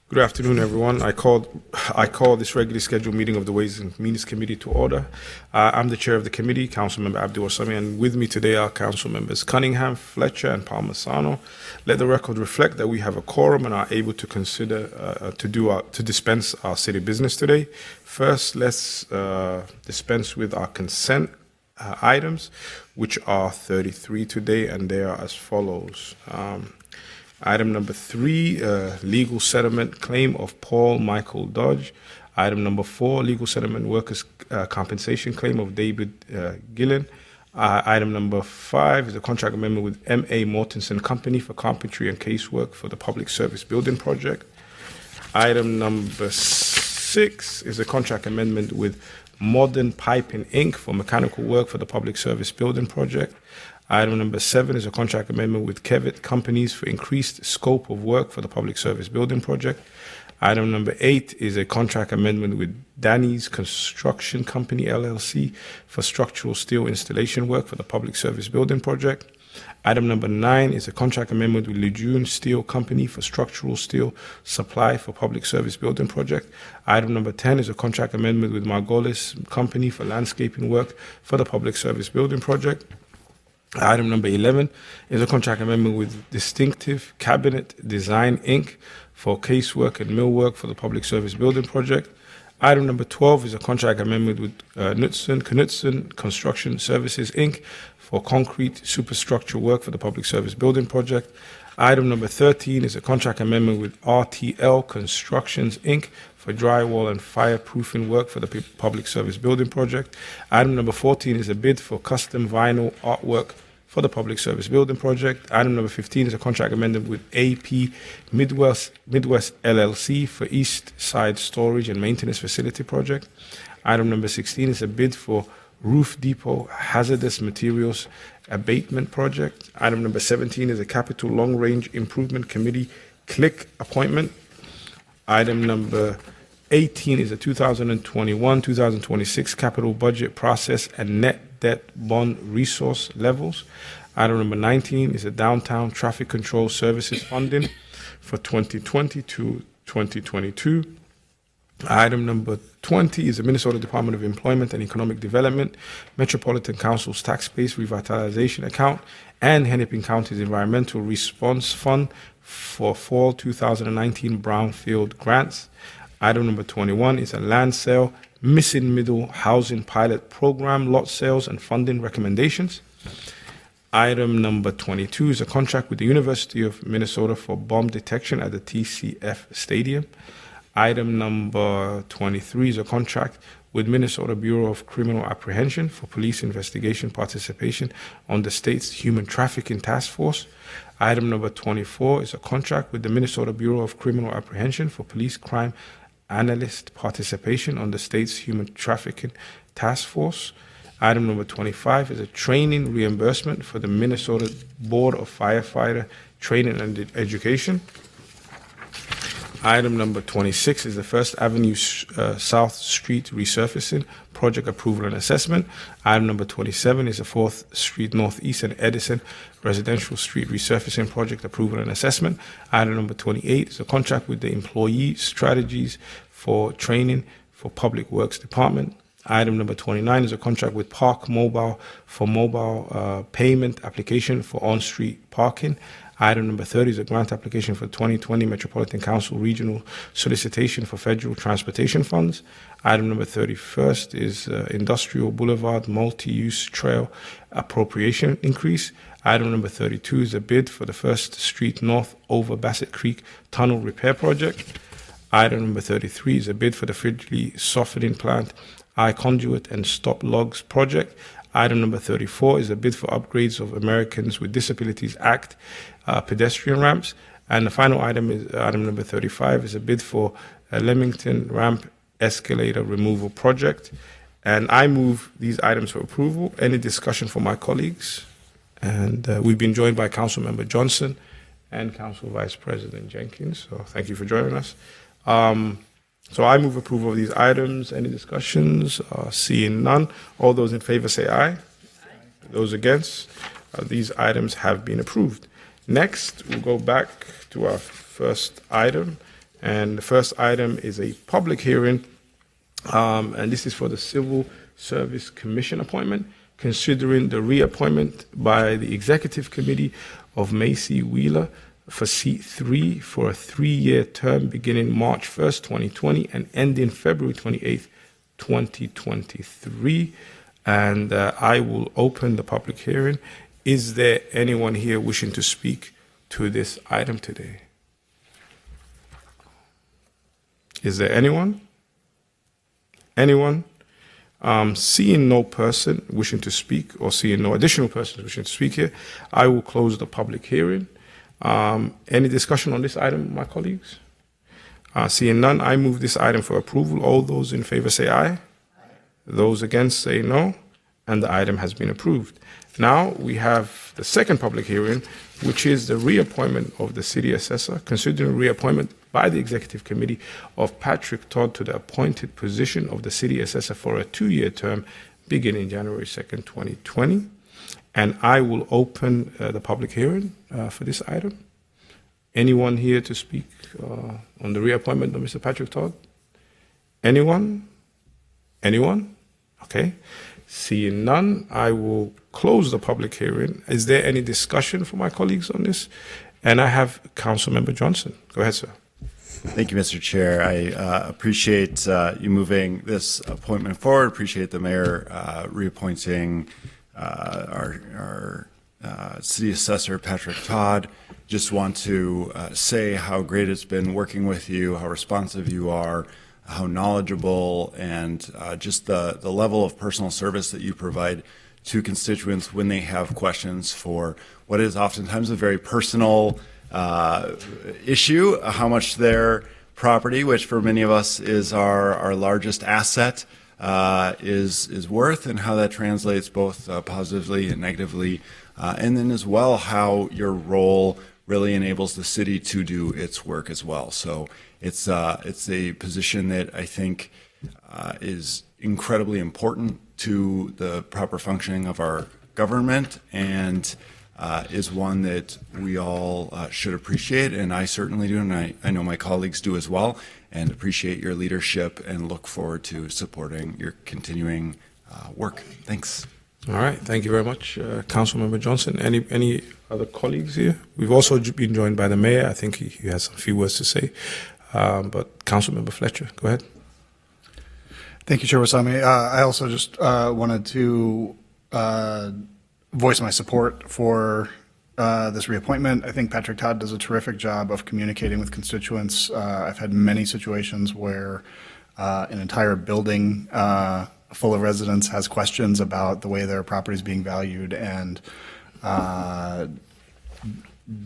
Good afternoon, everyone. I call this regularly scheduled meeting of the Ways and Means Committee to order. I'm the chair of the committee, Councilmember Abdul Wasami, and with me today are Council members Cunningham, Fletcher, and Palmisano. Let the record reflect that we have a quorum and are able to consider to dispense our city business today. First, let's dispense with our consent items, which are 33 today, and they are as follows. Item number 3, legal settlement claim of Paul Michael Dodge. Item number 4, legal settlement workers' compensation claim of David Gillen. Item number 5 is a contract amendment with M.A. Mortensen Company for carpentry and casework for the public service building project. Item number 6 is a contract amendment with Modern Piping Inc. for mechanical work for the public service building project. Item number 7 is a contract amendment with Kevitt Companies for increased scope of work for the public service building project. Item number 8 is a contract amendment with Danny's Construction Company, LLC, for structural steel installation work for the public service building project. Item number 9 is a contract amendment with Lejeune Steel Company for structural steel supply for public service building project. Item number 10 is a contract amendment with Margolis Company for landscaping work for the public service building project. Item number 11 is a contract amendment with Distinctive Cabinet Design, Inc. for casework and millwork for the public service building project. Item number 12 is a contract amendment with Knutson Construction Services, Inc. for concrete superstructure work for the public service building project. Item number 13 is a contract amendment with RTL Constructions, Inc. for drywall and fireproofing work for the public service building project. Item number 14 is a bid for custom vinyl artwork for the public service building project. Item number 15 is a contract amendment with AP Midwest LLC for East Side Storage and Maintenance Facility project. Item number 16 is a bid for Roof Depot Hazardous Materials Abatement project. Item number 17 is a Capital Long Range Improvement Committee CLIC appointment. Item number 18 is a 2021-2026 capital budget process and net debt bond resource levels. Item number 19 is a downtown traffic control services funding for 2020 to 2022. Item number 20 is the Minnesota Department of Employment and Economic Development, Metropolitan Council's Tax Base Revitalization Account, and Hennepin County's Environmental Response Fund for fall 2019 Brownfield grants. Item number 21 is a land sale, missing middle housing pilot program, lot sales and funding recommendations. Item number 22 is a contract with the University of Minnesota for bomb detection at the TCF Stadium. Item number 23 is a contract with Minnesota Bureau of Criminal Apprehension for police investigation participation on the state's Human Trafficking Task Force. Item number 24 is a contract with the Minnesota Bureau of Criminal Apprehension for police crime analyst participation on the state's Human Trafficking Task Force. Item number 25 is a training reimbursement for the Minnesota Board of Firefighter Training and Education. Item number 26 is the First Avenue South Street resurfacing project approval and assessment. Item number 27 is the 4th Street Northeast and Edison residential street resurfacing project approval and assessment. Item number 28 is a contract with the Employee Strategies for Training for Public Works Department. Item number 29 is a contract with Park Mobile for mobile payment application for on-street parking. Item number 30 is a grant application for 2020 Metropolitan Council Regional Solicitation for Federal Transportation Funds. Item number 31st is Industrial Boulevard Multi-Use Trail Appropriation Increase. Item number 32 is a bid for the 1st Street North over Bassett Creek Tunnel Repair Project. Item number 33 is a bid for the Fridley Softening Plant I-Conduit and Stop Logs Project. Item number 34 is a bid for upgrades of Americans with Disabilities Act pedestrian ramps. And the final item is item number 35 is a bid for a Leamington Ramp Escalator Removal Project. And I move these items for approval. Any discussion from my colleagues? And we've been joined by Councilmember Johnson and Council Vice President Jenkins. So thank you for joining us. So I move approval of these items. Any discussions? Seeing none. All those in favor say aye. Aye. Those against? These items have been approved. Next, we'll go back to our first item, And the first item is a public hearing, and this is for the Civil Service Commission appointment, considering the reappointment by the Executive Committee of Macy Wheeler for seat 3 for a 3-year term beginning March 1st, 2020 and ending February 28th, 2023. And I will open the public hearing. Is there anyone here wishing to speak to this item today? Is there anyone? Anyone? Seeing no person wishing to speak or seeing no additional persons wishing to speak here, I will close the public hearing. Any discussion on this item, my colleagues? Seeing none, I move this item for approval. All those in favor say aye. Aye. Those against say no, and the item has been approved. Now we have the second public hearing, which is the reappointment of the city assessor, considering reappointment by the Executive Committee of Patrick Todd to the appointed position of the city assessor for a 2-year term beginning January 2nd, 2020. And I will open the public hearing for this item. Anyone here to speak on the reappointment of Mr. Patrick Todd? Anyone? Anyone? Okay. Seeing none, I will close the public hearing. Is there any discussion for my colleagues on this? And I have Councilmember Johnson. Go ahead, sir. Thank you, Mr. Chair. I appreciate you moving this appointment forward. Appreciate the mayor reappointing our city assessor, Patrick Todd. Just want to say how great it's been working with you, how responsive you are, how knowledgeable, and just the level of personal service that you provide to constituents when they have questions for what is oftentimes a very personal issue, how much their property, which for many of us is our largest asset, is worth, and how that translates both positively and negatively, and then as well how your role really enables the city to do its work as well. So it's a position that I think is incredibly important to the proper functioning of our government, and is one that we all should appreciate, and I certainly do, and I know my colleagues do as well, and appreciate your leadership and look forward to supporting your continuing work. Thanks. All right, thank you very much, Councilmember Johnson. Any other colleagues here? We've also been joined by the mayor. I think he has a few words to say. But Councilmember Fletcher, go ahead. Thank you, Chair Wasami. I also just wanted to voice my support for this reappointment. I think Patrick Todd does a terrific job of communicating with constituents. I've had many situations where an entire building full of residents has questions about the way their property is being valued, and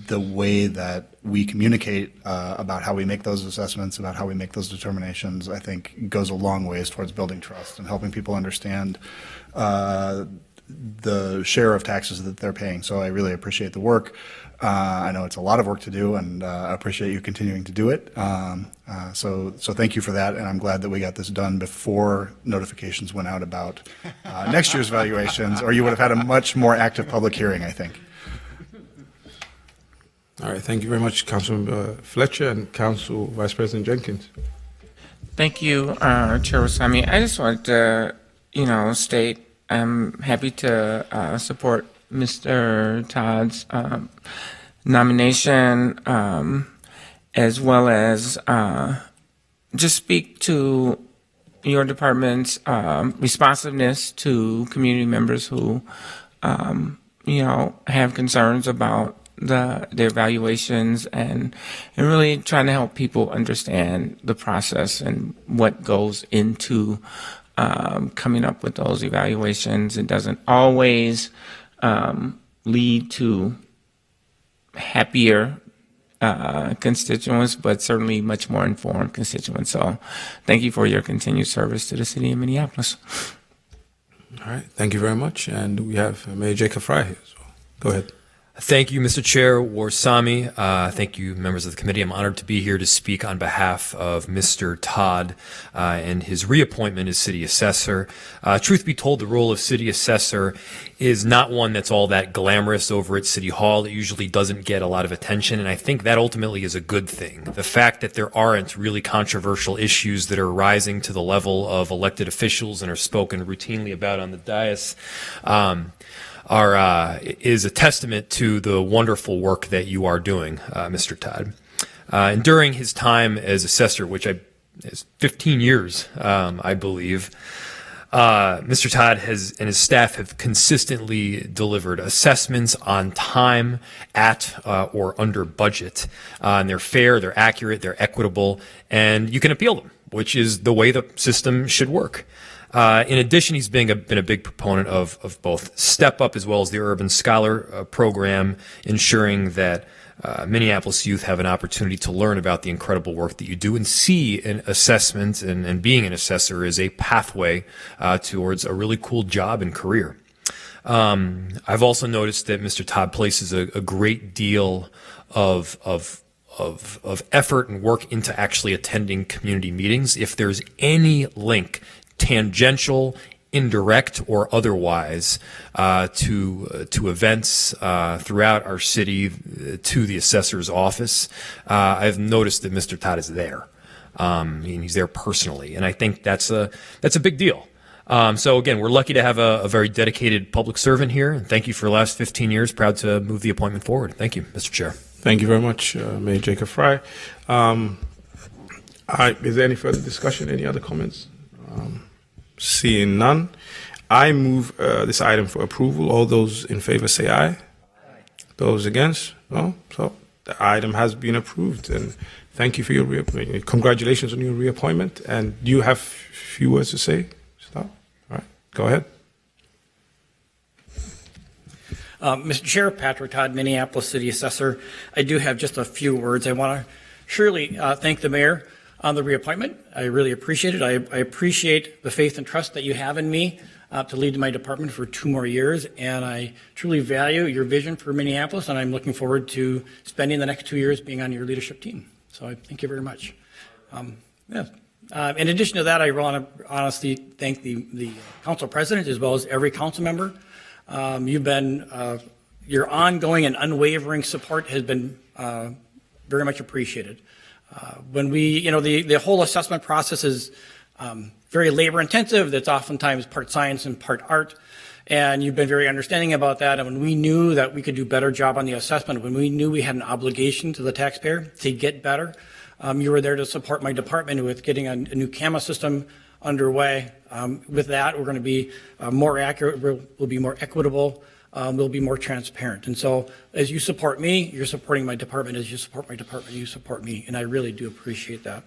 the way that we communicate about how we make those assessments, about how we make those determinations, I think goes a long ways towards building trust and helping people understand the share of taxes that they're paying. So I really appreciate the work. I know it's a lot of work to do, and I appreciate you continuing to do it. So thank you for that, and I'm glad that we got this done before notifications went out about next year's valuations, or you would have had a much more active public hearing, I think. All right, thank you very much, Councilmember Fletcher and Council Vice President Jenkins. Thank you, Chair Wasami. I just wanted to, state I'm happy to support Mr. Todd's nomination, as well as just speak to your department's responsiveness to community members who, have concerns about their evaluations, and really trying to help people understand the process and what goes into coming up with those evaluations. It doesn't always lead to happier constituents, but certainly much more informed constituents. So thank you for your continued service to the city of Minneapolis. All right, thank you very much. And we have Mayor Jacob Frey here as well. Go ahead. Thank you, Mr. Chair Warsami. Thank you, members of the committee. I'm honored to be here to speak on behalf of Mr. Todd and his reappointment as City Assessor. Truth be told, the role of City Assessor is not one that's all that glamorous over at City Hall. It usually doesn't get a lot of attention, and I think that ultimately is a good thing. The fact that there aren't really controversial issues that are rising to the level of elected officials and are spoken routinely about on the dais is a testament to the wonderful work that you are doing, Mr. Todd. And during his time as assessor, which is 15 years, I believe, Mr. Todd and his staff have consistently delivered assessments on time, at or under budget. And they're fair, they're accurate, they're equitable, and you can appeal them, which is the way the system should work. In addition, he's been a big proponent of both Step Up as well as the Urban Scholar program, ensuring that Minneapolis youth have an opportunity to learn about the incredible work that you do and see an assessment and being an assessor is a pathway towards a really cool job and career. I've also noticed that Mr. Todd places a great deal of effort and work into actually attending community meetings. If there's any link, tangential, indirect, or otherwise, to events throughout our city, to the assessor's office, I've noticed that Mr. Todd is there. And he's there personally, and I think that's a big deal. So again, we're lucky to have a very dedicated public servant here, and thank you for the last 15 years. Proud to move the appointment forward. Thank you, Mr. Chair. Thank you very much, Mayor Jacob Frey. Is there any further discussion? Any other comments? Seeing none, I move this item for approval. All those in favor say aye. Those against? No. So the item has been approved, and thank you for your reappointment. Congratulations on your reappointment. And do you have a few words to say? Stop. All right, go ahead. Mr. Chair, Patrick Todd, Minneapolis City Assessor. I do have just a few words. I want to surely thank the mayor on the reappointment. I really appreciate it. I appreciate the faith and trust that you have in me to lead my department for 2 more years, and I truly value your vision for Minneapolis, and I'm looking forward to spending the next 2 years being on your leadership team. So I thank you very much. In addition to that, I want to honestly thank the council president as well as every council member. You've been, your ongoing and unwavering support has been very much appreciated. When we, the whole assessment process is very labor intensive. That's oftentimes part science and part art. And you've been very understanding about that. And when we knew that we could do a better job on the assessment, when we knew we had an obligation to the taxpayer to get better, you were there to support my department with getting a new camera system underway. With that, we're going to be more accurate, we'll be more equitable, we'll be more transparent. And so as you support me, you're supporting my department. As you support my department, you support me. And I really do appreciate that.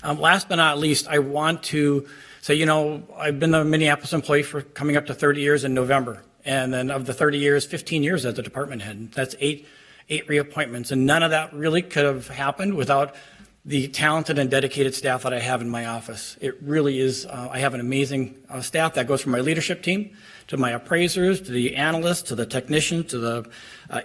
Last but not least, I want to say, I've been a Minneapolis employee for coming up to 30 years in November. And then of the 30 years, 15 years as a department head. That's eight reappointments. And none of that really could have happened without the talented and dedicated staff that I have in my office. It really is, I have an amazing staff that goes from my leadership team to my appraisers, to the analysts, to the technicians, to the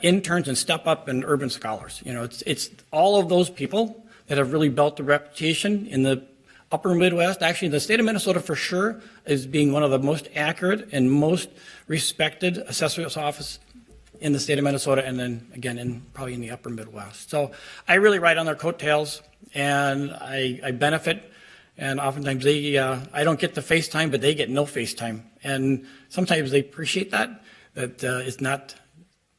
interns and Step Up and Urban Scholars. It's all of those people that have really built the reputation in the upper Midwest, actually the state of Minnesota for sure, as being one of the most accurate and most respected assessor's office in the state of Minnesota, and then again probably in the upper Midwest. So I really ride on their coattails, and I benefit. And oftentimes I don't get the FaceTime, but they get no FaceTime. And sometimes they appreciate that it's not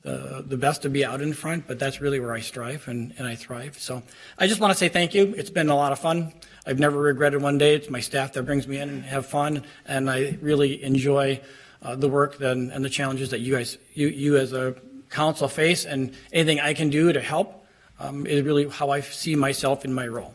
the best to be out in front, but that's really where I strive and I thrive. So I just want to say thank you. It's been a lot of fun. I've never regretted one day. It's my staff that brings me in and have fun, and I really enjoy the work and the challenges that you as a council face, and anything I can do to help is really how I see myself in my role.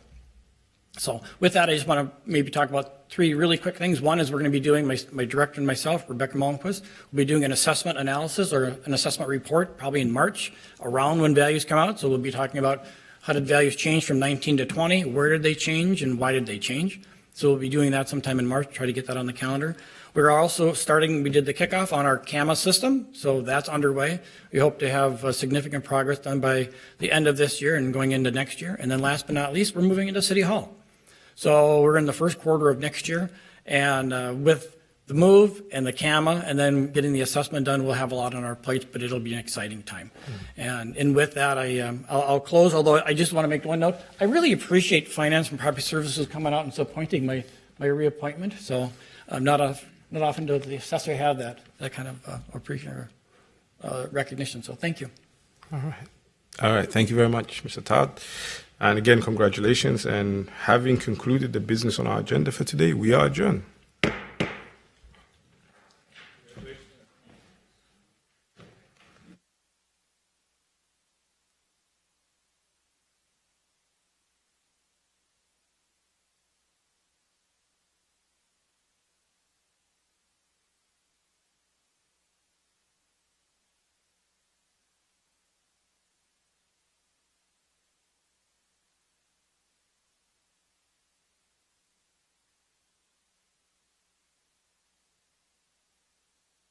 So with that, I just want to maybe talk about 3 really quick things. One is we're going to be doing, my director and myself, Rebecca Mullenquist, will be doing an assessment analysis or an assessment report probably in March around when values come out. So we'll be talking about how did values change from 19 to 20, where did they change and why did they change? So we'll be doing that sometime in March, try to get that on the calendar. We're also starting, we did the kickoff on our CAMA system, so that's underway. We hope to have significant progress done by the end of this year and going into next year. And then last but not least, we're moving into City Hall. So we're in the first quarter of next year, and with the move and the CAMA and then getting the assessment done, we'll have a lot on our plates, but it'll be an exciting time. And with that, I'll close, although I just want to make one note. I really appreciate Finance and Property Services coming out and supporting my reappointment. So not often does the assessor have that kind of appreciation recognition. So thank you. All right. All right. Thank you very much, Mr. Todd. And again, congratulations. And having concluded the business on our agenda for today, we are adjourned.